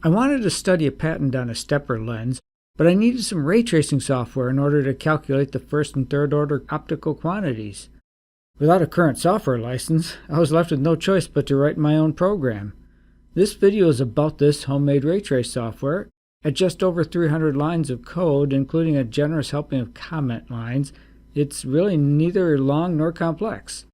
I wanted to study a patent on a stepper lens, but I needed some ray tracing software in order to calculate the first and third order optical quantities. Without a current software license, I was left with no choice but to write my own program. This video is about this homemade ray trace software. At just over 300 lines of code, including a generous helping of comment lines, it's really neither long nor complex.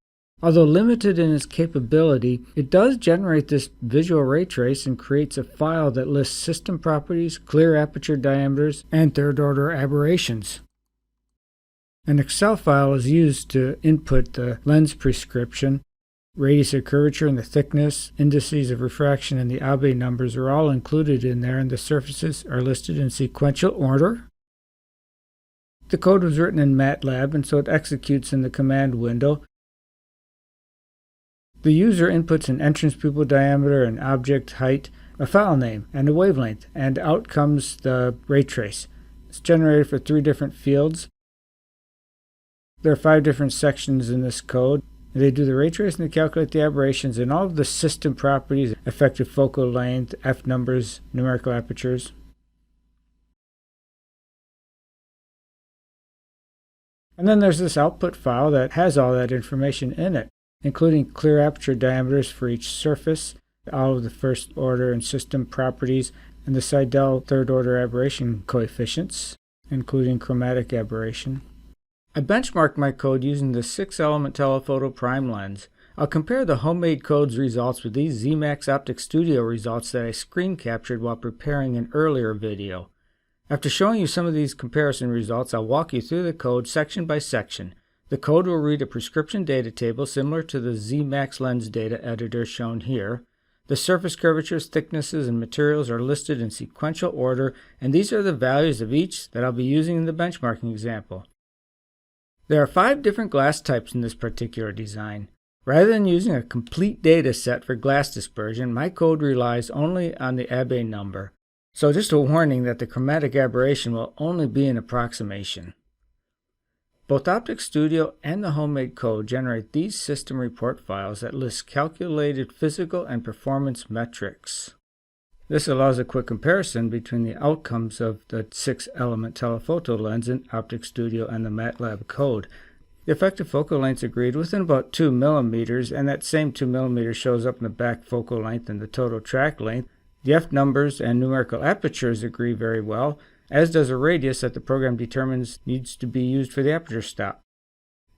Although limited in its capability, it does generate this visual ray trace and creates a file that lists system properties, clear aperture diameters, and third-order aberrations. An Excel file is used to input the lens prescription. Radius of curvature and the thickness, indices of refraction, and the Abbe numbers are all included in there, and the surfaces are listed in sequential order. The code was written in MatLab, and so it executes in the command window. The user inputs an entrance pupil diameter, an object height, a file name, and a wavelength, and out comes the ray trace. It's generated for 3 different fields. There are 5 different sections in this code. They do the ray trace and they calculate the aberrations and all of the system properties, effective focal length, f numbers, numerical apertures. And then there's this output file that has all that information in it, including clear aperture diameters for each surface, all of the first order and system properties, and the Seidel third order aberration coefficients, including chromatic aberration. I benchmarked my code using the 6-element telephoto prime lens. I'll compare the homemade code's results with these ZMAX Optic Studio results that I screen captured while preparing an earlier video. After showing you some of these comparison results, I'll walk you through the code section by section. The code will read a prescription data table similar to the ZMAX lens data editor shown here. The surface curvatures, thicknesses, and materials are listed in sequential order, and these are the values of each that I'll be using in the benchmarking example. There are 5 different glass types in this particular design. Rather than using a complete data set for glass dispersion, my code relies only on the Abbe number. So just a warning that the chromatic aberration will only be an approximation. Both Optic Studio and the homemade code generate these system report files that list calculated physical and performance metrics. This allows a quick comparison between the outcomes of the 6-element telephoto lens in Optic Studio and the MatLab code. The effective focal length is agreed within about 2 millimeters, and that same 2 millimeters shows up in the back focal length and the total track length. The f numbers and numerical apertures agree very well, as does a radius that the program determines needs to be used for the aperture stop.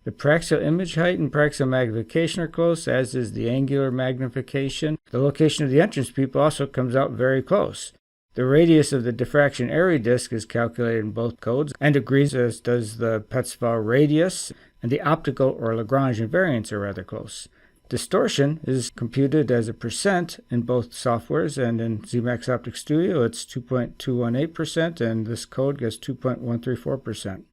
The paraxial image height and paraxial magnification are close, as is the angular magnification. The location of the entrance pupil also comes out very close. The radius of the diffraction area disk is calculated in both codes and agrees, as does the Petzval radius, and the optical or Lagrange invariants are rather close. Distortion is computed as a percent in both softwares, and in ZMAX Optic Studio it's 2.218%, and this code gets 2.134%.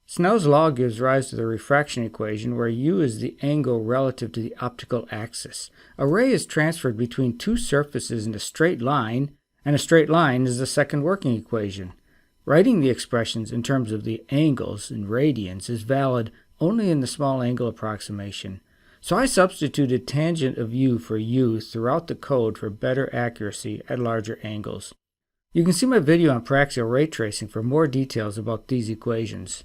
Snell's law gives rise to the refraction equation, where u is the angle relative to the optical axis. A ray is transferred between 2 surfaces in a straight line, and a straight line is the second working equation. Writing the expressions in terms of the angles in radians is valid only in the small angle approximation. So I substituted tangent of u for u throughout the code for better accuracy at larger angles. You can see my video on paraxial ray tracing for more details about these equations.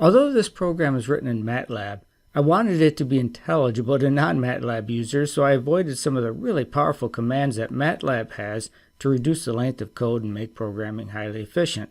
Although this program is written in MatLab, I wanted it to be intelligible to non-MatLab users, so I avoided some of the really powerful commands that MatLab has to reduce the length of code and make programming highly efficient.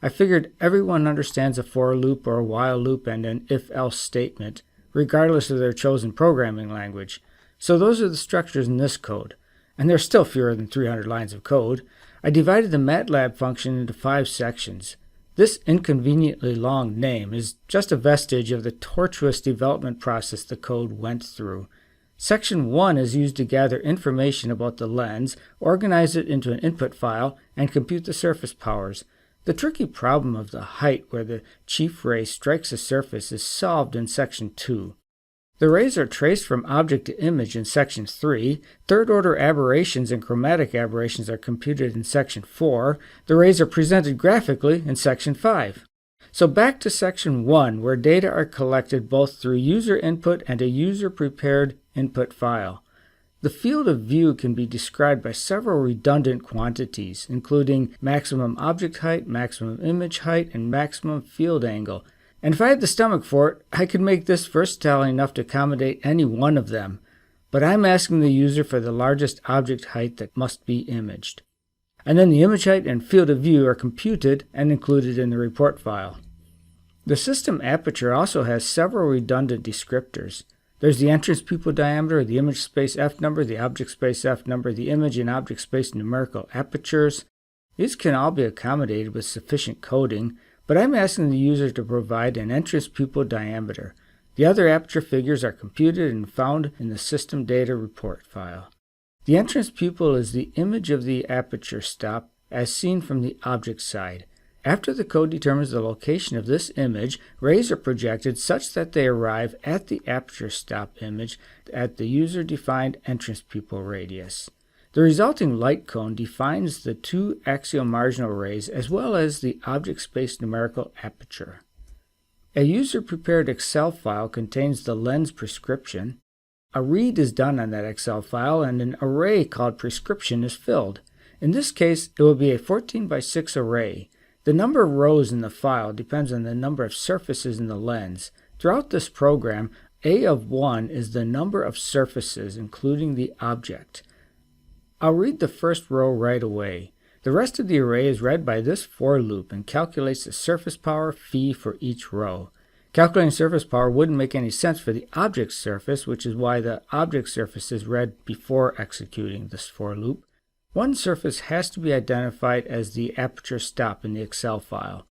I figured everyone understands a for loop or a while loop and an if-else statement, regardless of their chosen programming language. So those are the structures in this code, and there's still fewer than 300 lines of code. I divided the MatLab function into 5 sections. This inconveniently long name is just a vestige of the tortuous development process the code went through. Section 1 is used to gather information about the lens, organize it into an input file, and compute the surface powers. The tricky problem of the height where the chief ray strikes a surface is solved in Section 2. The rays are traced from object to image in Section 3. Third-order aberrations and chromatic aberrations are computed in Section 4. The rays are presented graphically in Section 5. So back to Section 1, where data are collected both through user input and a user-prepared input file. The field of view can be described by several redundant quantities, including maximum object height, maximum image height, and maximum field angle. And if I had the stomach for it, I could make this versatile enough to accommodate any one of them. But I'm asking the user for the largest object height that must be imaged. And then the image height and field of view are computed and included in the report file. The system aperture also has several redundant descriptors. There's the entrance pupil diameter, the image space f number, the object space f number, the image and object space numerical apertures. These can all be accommodated with sufficient coding, but I'm asking the user to provide an entrance pupil diameter. The other aperture figures are computed and found in the system data report file. The entrance pupil is the image of the aperture stop as seen from the object side. After the code determines the location of this image, rays are projected such that they arrive at the aperture stop image at the user-defined entrance pupil radius. The resulting light cone defines the two axial marginal rays as well as the object space numerical aperture. A user-prepared Excel file contains the lens prescription. A read is done on that Excel file and an array called prescription is filled. In this case, it will be a 14 by 6 array. The number of rows in the file depends on the number of surfaces in the lens. Throughout this program, A of 1 is the number of surfaces, including the object. I'll read the first row right away. The rest of the array is read by this for loop and calculates the surface power phi for each row. Calculating surface power wouldn't make any sense for the object surface, which is why the object surface is read before executing this for loop. One surface has to be identified as the aperture stop in the Excel file.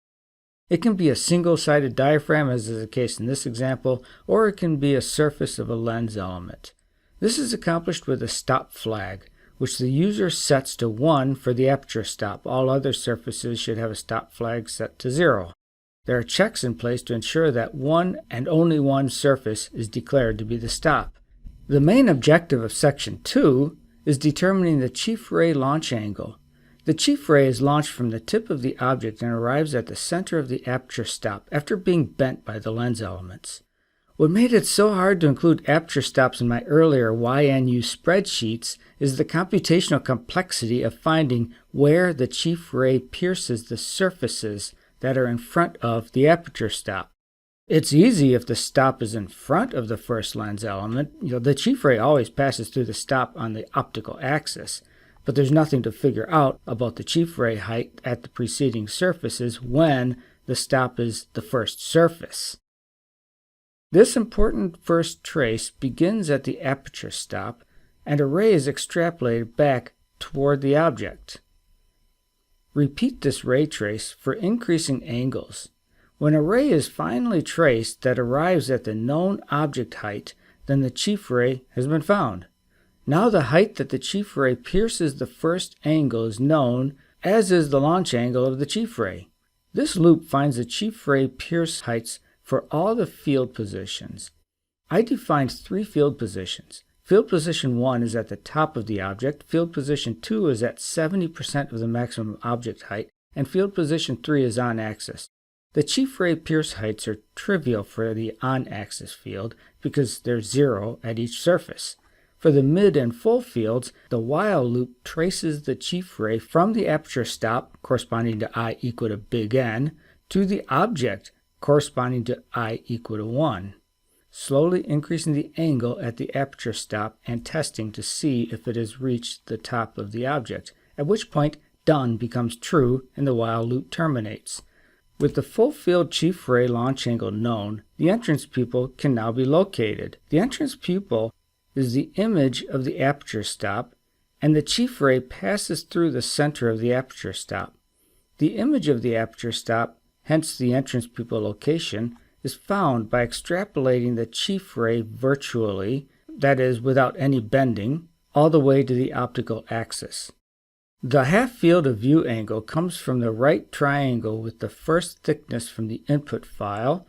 It can be a single-sided diaphragm, as is the case in this example, or it can be a surface of a lens element. This is accomplished with a stop flag, which the user sets to 1 for the aperture stop. All other surfaces should have a stop flag set to 0. There are checks in place to ensure that one and only one surface is declared to be the stop. The main objective of Section 2 is determining the chief ray launch angle. The chief ray is launched from the tip of the object and arrives at the center of the aperture stop after being bent by the lens elements. What made it so hard to include aperture stops in my earlier YNU spreadsheets is the computational complexity of finding where the chief ray pierces the surfaces that are in front of the aperture stop. It's easy if the stop is in front of the first lens element. The chief ray always passes through the stop on the optical axis, but there's nothing to figure out about the chief ray height at the preceding surfaces when the stop is the first surface. This important first trace begins at the aperture stop, and a ray is extrapolated back toward the object. Repeat this ray trace for increasing angles. When a ray is finally traced that arrives at the known object height, then the chief ray has been found. Now the height that the chief ray pierces the first angle is known, as is the launch angle of the chief ray. This loop finds the chief ray pierce heights for all the field positions. I defined 3 field positions. Field position 1 is at the top of the object, field position 2 is at 70% of the maximum object height, and field position 3 is on axis. The chief ray pierce heights are trivial for the on-axis field because they're 0 at each surface. For the mid and full fields, the while loop traces the chief ray from the aperture stop, corresponding to I equal to big N, to the object, corresponding to I equal to 1, slowly increasing the angle at the aperture stop and testing to see if it has reached the top of the object, at which point done becomes true and the while loop terminates. With the full field chief ray launch angle known, the entrance pupil can now be located. The entrance pupil is the image of the aperture stop, and the chief ray passes through the center of the aperture stop. The image of the aperture stop, hence the entrance pupil location, is found by extrapolating the chief ray virtually, that is, without any bending, all the way to the optical axis. The half field of view angle comes from the right triangle with the first thickness from the input file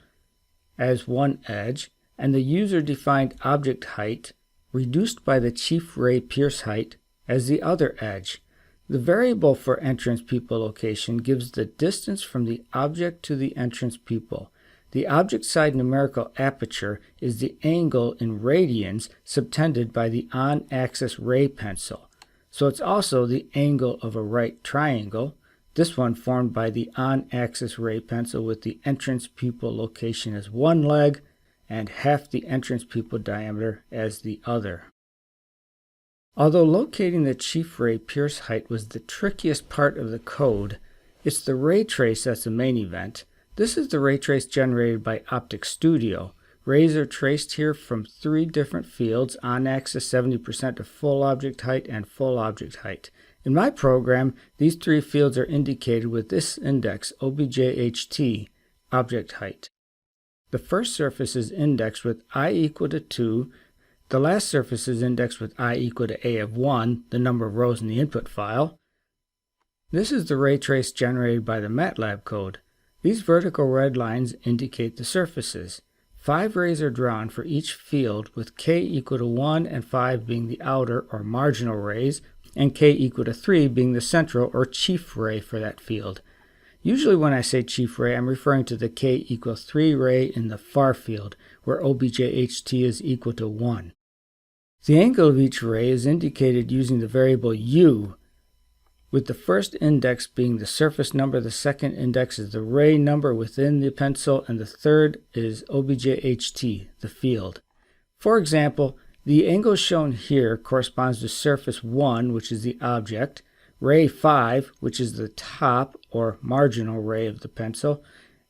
as one edge, and the user-defined object height reduced by the chief ray pierce height as the other edge. The variable for entrance pupil location gives the distance from the object to the entrance pupil. The object side numerical aperture is the angle in radians subtended by the on-axis ray pencil. So it's also the angle of a right triangle, this one formed by the on-axis ray pencil with the entrance pupil location as one leg and half the entrance pupil diameter as the other. Although locating the chief ray pierce height was the trickiest part of the code, it's the ray trace that's the main event. This is the ray trace generated by Optics Studio. Rays are traced here from 3 different fields, on-axis 70% of full object height and full object height. In my program, these 3 fields are indicated with this index, OBJHT, object height. The first surface is indexed with I equal to 2. The last surface is indexed with I equal to A of 1, the number of rows in the input file. This is the ray trace generated by the MatLab code. These vertical red lines indicate the surfaces. 5 rays are drawn for each field, with K equal to 1 and 5 being the outer or marginal rays, and K equal to 3 being the central or chief ray for that field. Usually when I say chief ray, I'm referring to the K equals 3 ray in the far field, where OBJHT is equal to 1. The angle of each ray is indicated using the variable U, with the first index being the surface number, the second index is the ray number within the pencil, and the third is OBJHT, the field. For example, the angle shown here corresponds to surface 1, which is the object, ray 5, which is the top or marginal ray of the pencil,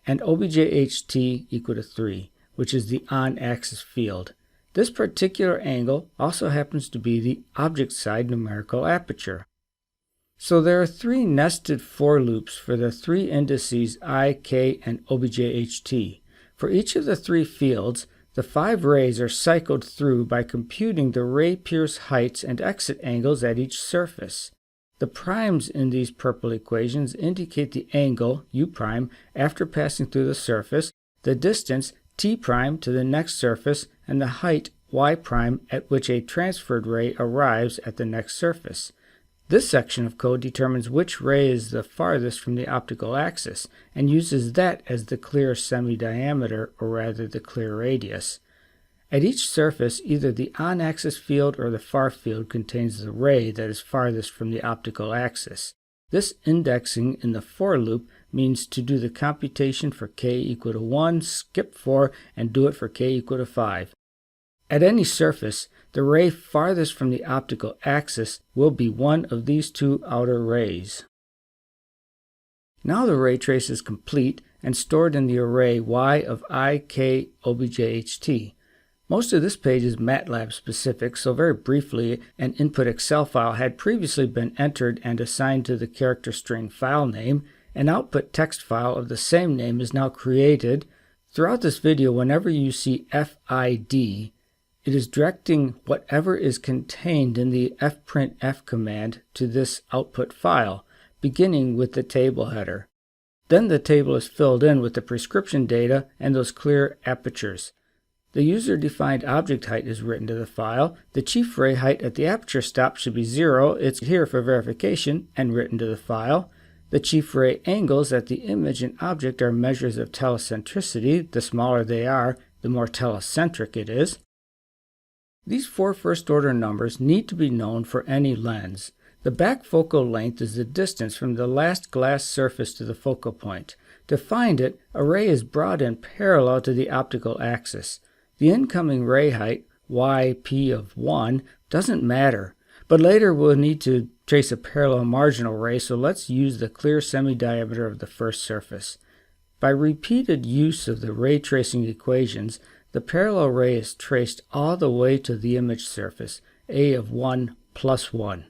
and OBJHT equal to 3, which is the on-axis field. This particular angle also happens to be the object side numerical aperture. So there are 3 nested for loops for the 3 indices I, K, and OBJHT. For each of the 3 fields, the 5 rays are cycled through by computing the ray pierce heights and exit angles at each surface. The primes in these purple equations indicate the angle, U prime, after passing through the surface, the distance, T prime, to the next surface, and the height, Y prime, at which a transferred ray arrives at the next surface. This section of code determines which ray is the farthest from the optical axis and uses that as the clear semi-diameter, or rather the clear radius. At each surface, either the on-axis field or the far field contains the ray that is farthest from the optical axis. This indexing in the for loop means to do the computation for K equal to 1, skip 4, and do it for K equal to 5. At any surface, the ray farthest from the optical axis will be one of these 2 outer rays. Now the ray trace is complete and stored in the array Y of I, K, OBJHT. Most of this page is MATLAB specific, so very briefly, an input Excel file had previously been entered and assigned to the character string file name. An output text file of the same name is now created. Throughout this video, whenever you see FID, it is directing whatever is contained in the fprintf command to this output file, beginning with the table header. Then the table is filled in with the prescription data and those clear apertures. The user-defined object height is written to the file. The chief ray height at the aperture stop should be 0. It's here for verification and written to the file. The chief ray angles at the image and object are measures of telecentricity. The smaller they are, the more telecentric it is. These 4 first-order numbers need to be known for any lens. The back focal length is the distance from the last glass surface to the focal point. To find it, a ray is brought in parallel to the optical axis. The incoming ray height, yp of 1, doesn't matter, but later we'll need to trace a parallel marginal ray, so let's use the clear semi-diameter of the first surface. By repeated use of the ray tracing equations, the parallel ray is traced all the way to the image surface, A of 1 plus 1.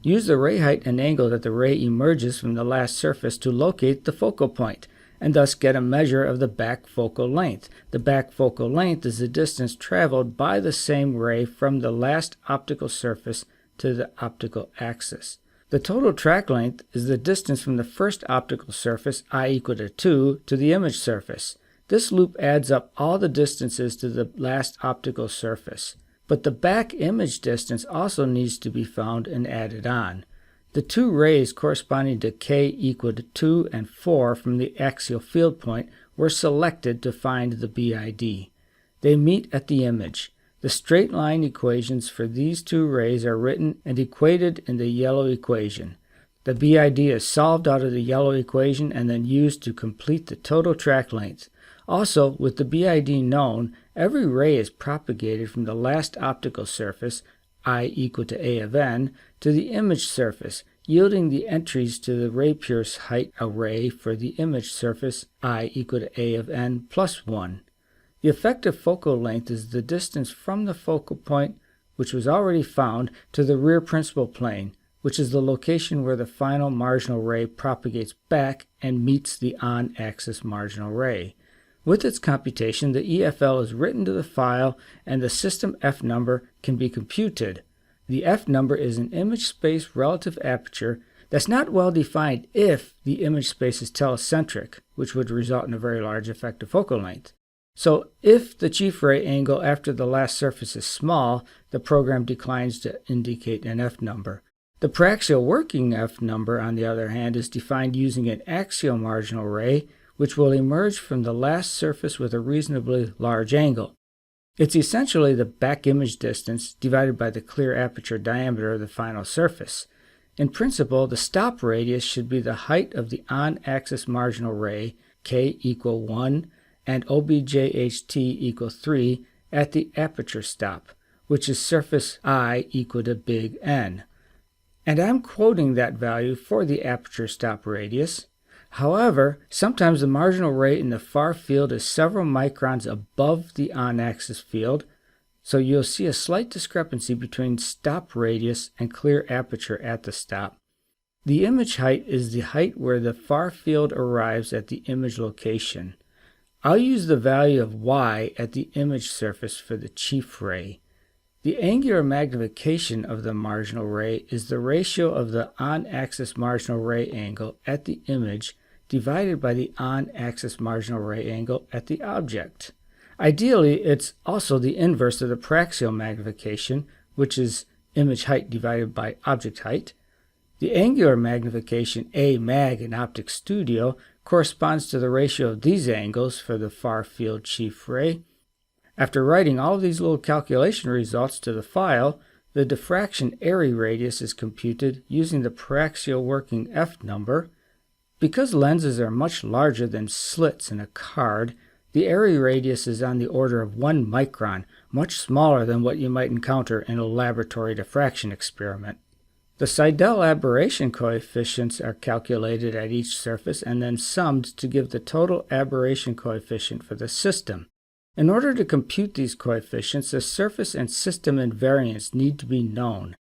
Use the ray height and angle that the ray emerges from the last surface to locate the focal point, and thus get a measure of the back focal length. The back focal length is the distance traveled by the same ray from the last optical surface to the optical axis. The total track length is the distance from the first optical surface, I equal to 2, to the image surface. This loop adds up all the distances to the last optical surface. But the back image distance also needs to be found and added on. The 2 rays corresponding to K equal to 2 and 4 from the axial field point were selected to find the BID. They meet at the image. The straight line equations for these two rays are written and equated in the yellow equation. The BID is solved out of the yellow equation and then used to complete the total track length. Also, with the BID known, every ray is propagated from the last optical surface, I equal to A of n, to the image surface, yielding the entries to the ray pierce height array for the image surface, I equal to A of n plus 1. The effective focal length is the distance from the focal point, which was already found, to the rear principal plane, which is the location where the final marginal ray propagates back and meets the on-axis marginal ray. With its computation, the EFL is written to the file and the system F number can be computed. The F number is an image space relative aperture that's not well defined if the image space is telecentric, which would result in a very large effective focal length. So if the chief ray angle after the last surface is small, the program declines to indicate an F number. The paraxial working F number, on the other hand, is defined using an axial marginal ray, which will emerge from the last surface with a reasonably large angle. It's essentially the back image distance divided by the clear aperture diameter of the final surface. In principle, the stop radius should be the height of the on-axis marginal ray, k equal 1, and OBJHT equal 3 at the aperture stop, which is surface I equal to big N. And I'm quoting that value for the aperture stop radius. However, sometimes the marginal ray in the far field is several microns above the on-axis field, so you'll see a slight discrepancy between stop radius and clear aperture at the stop. The image height is the height where the far field arrives at the image location. I'll use the value of y at the image surface for the chief ray. The angular magnification of the marginal ray is the ratio of the on-axis marginal ray angle at the image divided by the on-axis marginal ray angle at the object. Ideally, it's also the inverse of the paraxial magnification, which is image height divided by object height. The angular magnification A mag in Optic Studio corresponds to the ratio of these angles for the far field chief ray. After writing all of these little calculation results to the file, the diffraction area radius is computed using the paraxial working F number. Because lenses are much larger than slits in a card, the area radius is on the order of 1 micron, much smaller than what you might encounter in a laboratory diffraction experiment. The Seidel aberration coefficients are calculated at each surface and then summed to give the total aberration coefficient for the system. In order to compute these coefficients, the surface and system invariants need to be known.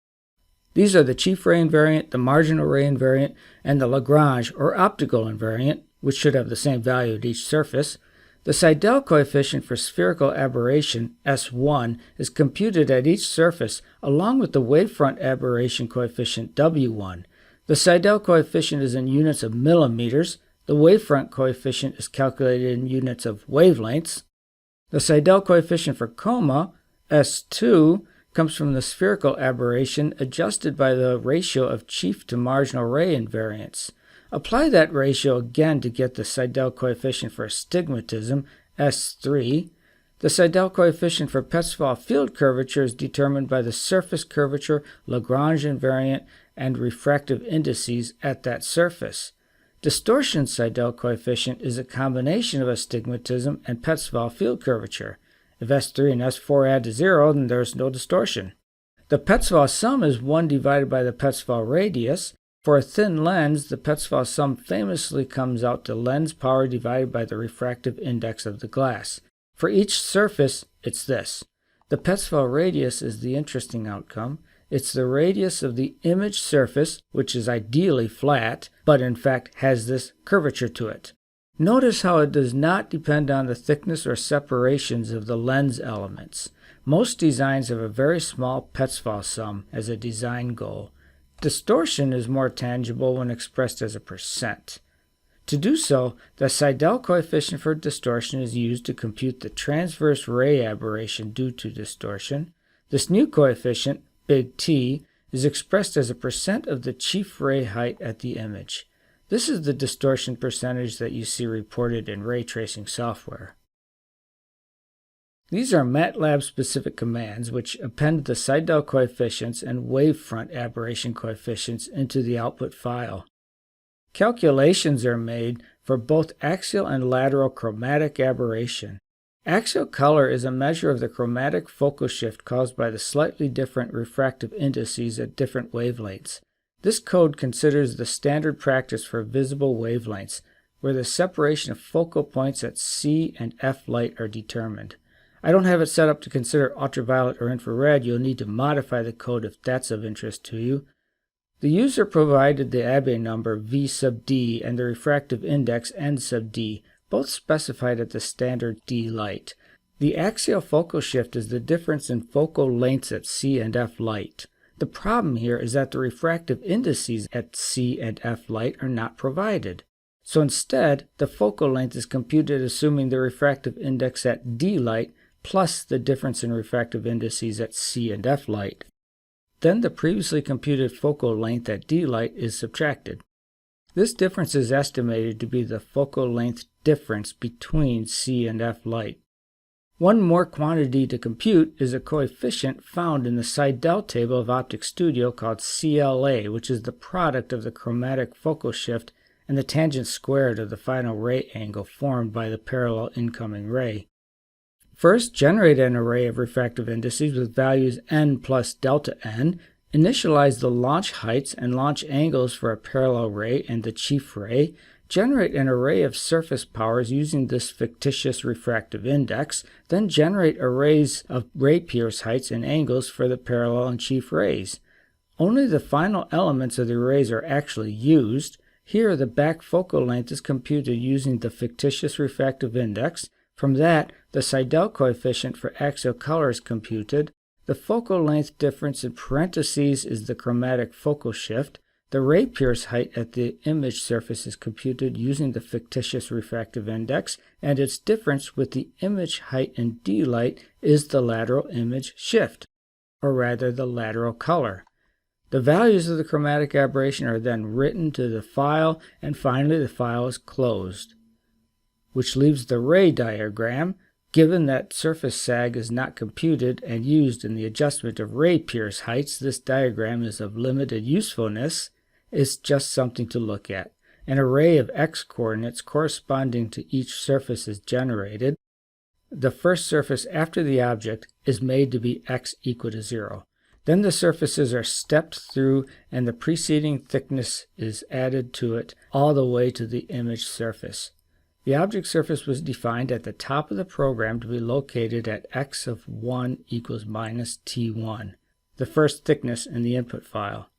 These are the chief ray invariant, the marginal ray invariant, and the Lagrange or optical invariant, which should have the same value at each surface. The Seidel coefficient for spherical aberration, S1, is computed at each surface along with the wavefront aberration coefficient, W1. The Seidel coefficient is in units of millimeters. The wavefront coefficient is calculated in units of wavelengths. The Seidel coefficient for coma, S2, comes from the spherical aberration adjusted by the ratio of chief to marginal ray invariance. Apply that ratio again to get the Seidel coefficient for astigmatism, S3. The Seidel coefficient for Petzval field curvature is determined by the surface curvature, Lagrange invariant, and refractive indices at that surface. Distortion Seidel coefficient is a combination of astigmatism and Petzval field curvature. If S3 and S4 add to 0, then there's no distortion. The Petzval sum is 1 divided by the Petzval radius. For a thin lens, the Petzval sum famously comes out to lens power divided by the refractive index of the glass. For each surface, it's this. The Petzval radius is the interesting outcome. It's the radius of the image surface, which is ideally flat, but in fact has this curvature to it. Notice how it does not depend on the thickness or separations of the lens elements. Most designs have a very small Petzval sum as a design goal. Distortion is more tangible when expressed as a percent. To do so, the Seidel coefficient for distortion is used to compute the transverse ray aberration due to distortion. This new coefficient, big T, is expressed as a percent of the chief ray height at the image. This is the distortion percentage that you see reported in ray tracing software. These are MATLAB specific commands which append the Seidel coefficients and wavefront aberration coefficients into the output file. Calculations are made for both axial and lateral chromatic aberration. Axial color is a measure of the chromatic focal shift caused by the slightly different refractive indices at different wavelengths. This code considers the standard practice for visible wavelengths, where the separation of focal points at C and F light are determined. I don't have it set up to consider ultraviolet or infrared. You'll need to modify the code if that's of interest to you. The user provided the Abbe number V sub D and the refractive index N sub D, both specified at the standard D light. The axial focal shift is the difference in focal lengths at C and F light. The problem here is that the refractive indices at C and F light are not provided. So instead, the focal length is computed assuming the refractive index at D light plus the difference in refractive indices at C and F light. Then the previously computed focal length at D light is subtracted. This difference is estimated to be the focal length difference between C and F light. One more quantity to compute is a coefficient found in the Seidel table of Optic Studio called CLA, which is the product of the chromatic focal shift and the tangent squared of the final ray angle formed by the parallel incoming ray. First, generate an array of refractive indices with values n plus delta n. Initialize the launch heights and launch angles for a parallel ray and the chief ray. Generate an array of surface powers using this fictitious refractive index. Then generate arrays of ray pierce heights and angles for the parallel and chief rays. Only the final elements of the arrays are actually used. Here, the back focal length is computed using the fictitious refractive index. From that, the Seidel coefficient for axial color is computed. The focal length difference in parentheses is the chromatic focal shift. The ray pierce height at the image surface is computed using the fictitious refractive index, and its difference with the image height in D light is the lateral image shift, or rather the lateral color. The values of the chromatic aberration are then written to the file, and finally the file is closed, which leaves the ray diagram. Given that surface sag is not computed and used in the adjustment of ray pierce heights, this diagram is of limited usefulness. It's just something to look at. An array of x-coordinates corresponding to each surface is generated. The first surface after the object is made to be x equal to 0. Then the surfaces are stepped through and the preceding thickness is added to it all the way to the image surface. The object surface was defined at the top of the program to be located at x of 1 equals minus t1, the first thickness in the input file.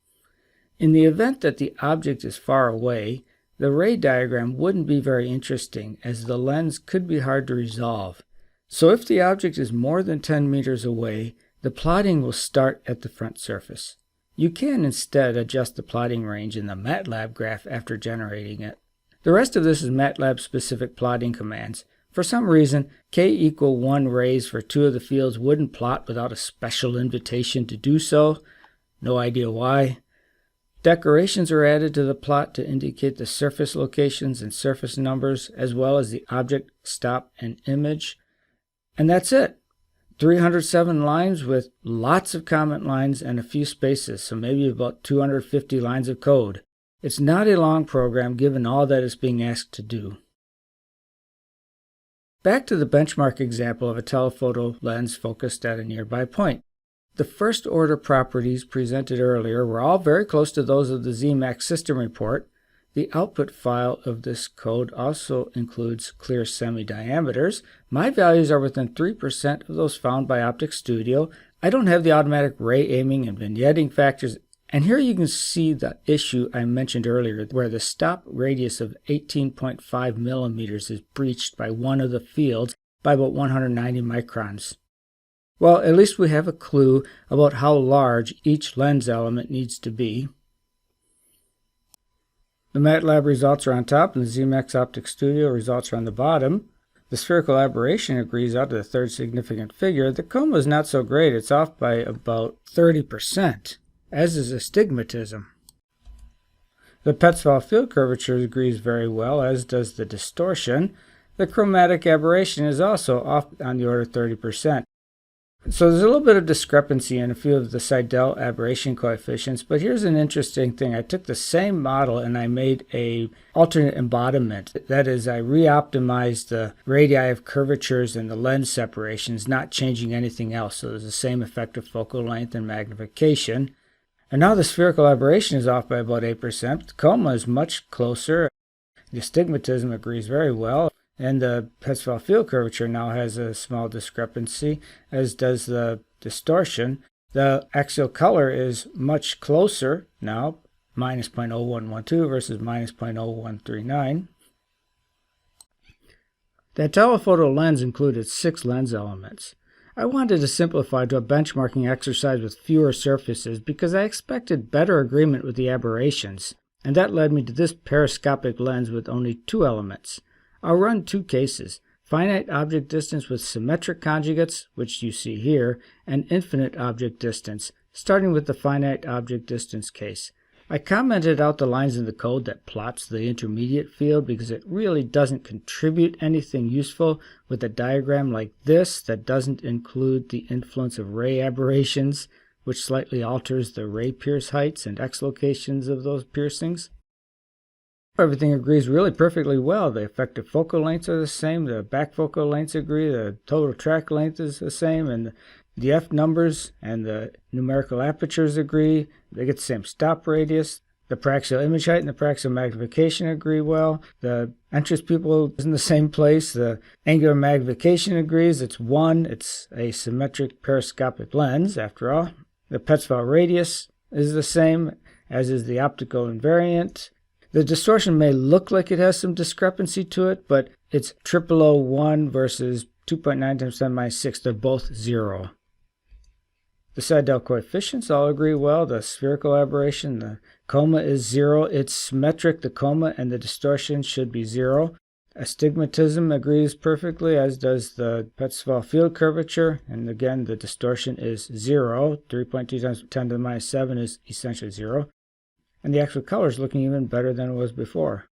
In the event that the object is far away, the ray diagram wouldn't be very interesting as the lens could be hard to resolve. So if the object is more than 10 meters away, the plotting will start at the front surface. You can instead adjust the plotting range in the MATLAB graph after generating it. The rest of this is MATLAB specific plotting commands. For some reason, k equal 1 rays for 2 of the fields wouldn't plot without a special invitation to do so. No idea why. Decorations are added to the plot to indicate the surface locations and surface numbers, as well as the object, stop, and image. And that's it. 307 lines with lots of comment lines and a few spaces, so maybe about 250 lines of code. It's not a long program given all that it's being asked to do. Back to the benchmark example of a telephoto lens focused at a nearby point. The first order properties presented earlier were all very close to those of the Zemax system report. The output file of this code also includes clear semi-diameters. My values are within 3% of those found by Optic Studio. I don't have the automatic ray aiming and vignetting factors. And here you can see the issue I mentioned earlier, where the stop radius of 18.5 millimeters is breached by one of the fields by about 190 microns. Well, at least we have a clue about how large each lens element needs to be. The MATLAB results are on top and the Zemax Optic Studio results are on the bottom. The spherical aberration agrees out to the third significant figure. The coma is not so great. It's off by about 30%, as is astigmatism. The Petzval field curvature agrees very well, as does the distortion. The chromatic aberration is also off on the order of 30%. So there's a little bit of discrepancy in a few of the Seidel aberration coefficients, but here's an interesting thing. I took the same model and I made a alternate embodiment. That is, I re-optimized the radii of curvatures and the lens separations, not changing anything else. So there's the same effective focal length and magnification. And now the spherical aberration is off by about 8%. The coma is much closer. The astigmatism agrees very well. And the Petzval field curvature now has a small discrepancy, as does the distortion. The axial color is much closer now, minus 0.0112 versus minus 0.0139. The telephoto lens included 6 lens elements. I wanted to simplify to a benchmarking exercise with fewer surfaces because I expected better agreement with the aberrations, and that led me to this periscopic lens with only 2 elements. I'll run 2 cases, finite object distance with symmetric conjugates, which you see here, and infinite object distance, starting with the finite object distance case. I commented out the lines in the code that plots the intermediate field because it really doesn't contribute anything useful with a diagram like this that doesn't include the influence of ray aberrations, which slightly alters the ray pierce heights and X locations of those piercings. Everything agrees really perfectly well. The effective focal lengths are the same, the back focal lengths agree, the total track length is the same, and the F numbers and the numerical apertures agree. They get the same stop radius. The paraxial image height and the paraxial magnification agree well. The entrance pupil is in the same place. The angular magnification agrees. It's 1. It's a symmetric periscopic lens, after all. The Petzval radius is the same, as is the optical invariant. The distortion may look like it has some discrepancy to it, but it's 0001 versus 2.9 times 10 minus 6. They're both 0. The Seidel coefficients all agree well. The spherical aberration, the coma is 0. It's symmetric. The coma and the distortion should be 0. Astigmatism agrees perfectly, as does the Petzval field curvature. And again, the distortion is 0. 3.2 times 10 to the minus 7 is essentially 0. And the actual color is looking even better than it was before.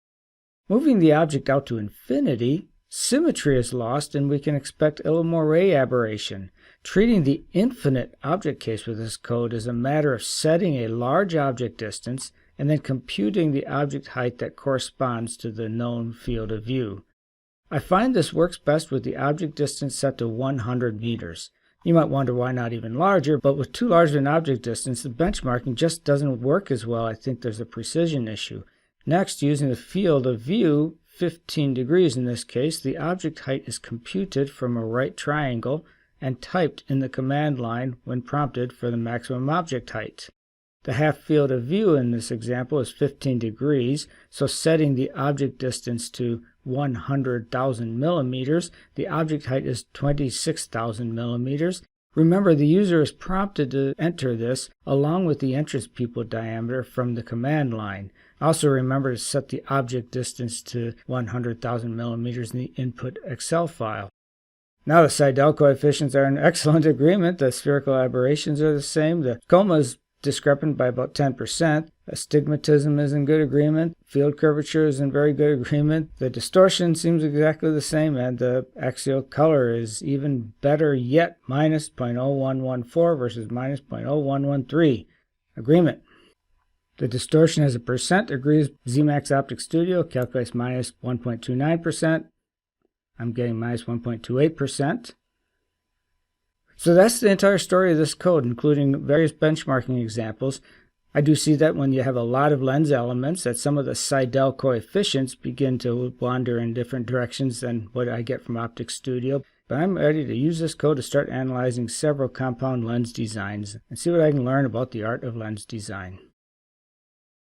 Moving the object out to infinity, symmetry is lost and we can expect a little more ray aberration. Treating the infinite object case with this code is a matter of setting a large object distance and then computing the object height that corresponds to the known field of view. I find this works best with the object distance set to 100 meters. You might wonder why not even larger, but with too large of an object distance, the benchmarking just doesn't work as well. I think there's a precision issue. Next, using the field of view, 15 degrees in this case, the object height is computed from a right triangle and typed in the command line when prompted for the maximum object height. The half field of view in this example is 15 degrees, so setting the object distance to 100,000 millimeters, the object height is 26,000 millimeters. Remember, the user is prompted to enter this along with the entrance pupil diameter from the command line. Also remember to set the object distance to 100,000 millimeters in the input Excel file. Now the Seidel coefficients are in excellent agreement. The spherical aberrations are the same. The coma is discrepant by about 10%. Astigmatism is in good agreement. Field curvature is in very good agreement. The distortion seems exactly the same, and the axial color is even better yet, minus 0.0114 versus minus 0.0113. Agreement. The distortion as a percent agrees. Zemax Optic Studio calculates minus 1.29%. I'm getting minus 1.28%. So that's the entire story of this code, including various benchmarking examples. I do see that when you have a lot of lens elements, that some of the Seidel coefficients begin to wander in different directions than what I get from Optic Studio. But I'm ready to use this code to start analyzing several compound lens designs and see what I can learn about the art of lens design.